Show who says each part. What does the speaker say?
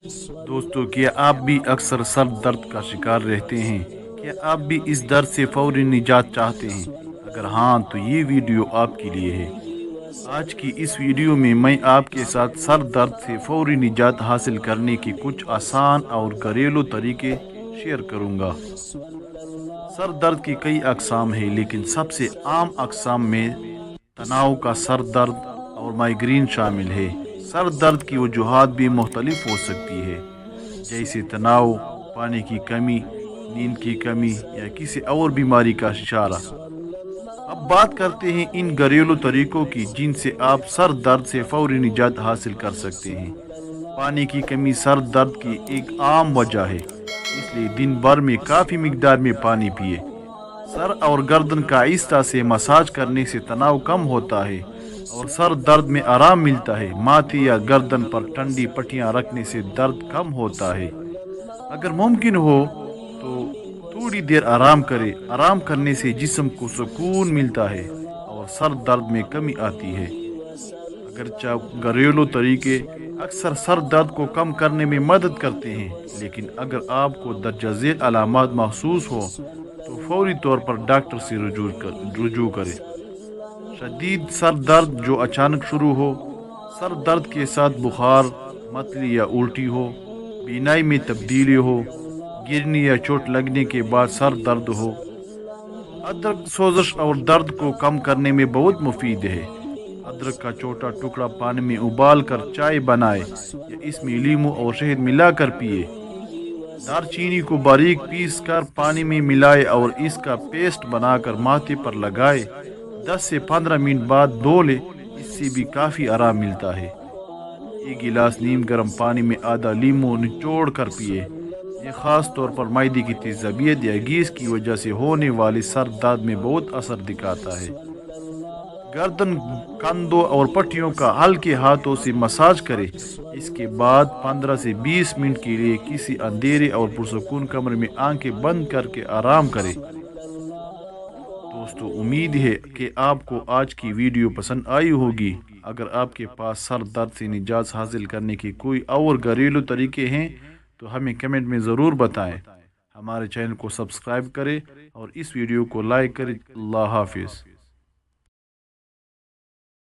Speaker 1: दोस्तों, क्या आप भी अक्सर सर दर्द का शिकार रहते हैं? क्या आप भी इस दर्द से फौरी निजात चाहते हैं? अगर हाँ, तो ये वीडियो आपके लिए है। आज की इस वीडियो में मैं आपके साथ सर दर्द से फौरी निजात हासिल करने के कुछ आसान और घरेलू तरीके शेयर करूंगा। सर दर्द की कई अकसाम है, लेकिन सबसे आम अकसाम में तनाव का सर दर्द और माइग्रेन शामिल है। सर दर्द की वजूहात भी मुख्तलिफ हो सकती है, जैसे तनाव, पानी की कमी, नींद की कमी या किसी और बीमारी का इशारा। अब बात करते हैं इन घरेलू तरीकों की जिनसे आप सर दर्द से फौरी निजात हासिल कर सकते हैं। पानी की कमी सर दर्द की एक आम वजह है, इसलिए दिन भर में काफ़ी मिकदार में पानी पिए। सर और गर्दन का आहिस्ता से मसाज करने से तनाव कम होता है और सर दर्द में आराम मिलता है। माथे या गर्दन पर ठंडी पट्टियां रखने से दर्द कम होता है। अगर मुमकिन हो तो थोड़ी देर आराम करें। आराम करने से जिस्म को सुकून मिलता है और सर दर्द में कमी आती है। अगरचे घरेलू तरीके अक्सर सर दर्द को कम करने में मदद करते हैं, लेकिन अगर आपको दर्ज झेल अलामत महसूस हो तो फौरी तौर पर डॉक्टर से रुजू करें। शदीद सर दर्द जो अचानक शुरू हो, सर दर्द के साथ बुखार, मतली या उल्टी हो, बीनाई में तब्दीली हो, गिरने या चोट लगने के बाद सर दर्द हो। अदरक सोजश और दर्द को कम करने में बहुत मुफीद है। अदरक का छोटा टुकड़ा पानी में उबाल कर चाय बनाए या इसमें लीमू और शहद मिलाकर पिए। दालचीनी को बारीक पीस कर पानी में मिलाए और इसका पेस्ट बनाकर माथे पर लगाए। 10 से 15 मिनट बाद धो ले, इससे भी काफ़ी आराम मिलता है। एक गिलास नीम गर्म पानी में आधा लीमू निचोड़ कर पिए। ये खास तौर पर मैदे की तेजाबियत या गैस की वजह से होने वाले सर दर्द में बहुत असर दिखाता है। गर्दन, कंधों और पट्टियों का हल्के हाथों से मसाज करें। इसके बाद 15 से 20 मिनट के लिए किसी अंधेरे और पुरसकून कमरे में आंखें बंद करके आराम करें। दोस्तों, उम्मीद है कि आपको आज की वीडियो पसंद आई होगी। अगर आपके पास सर दर्द से निजात हासिल करने के कोई और घरेलू तरीके हैं तो हमें कमेंट में ज़रूर बताएं। हमारे चैनल को सब्सक्राइब करें और इस वीडियो को लाइक करें। अल्लाह हाफिज़।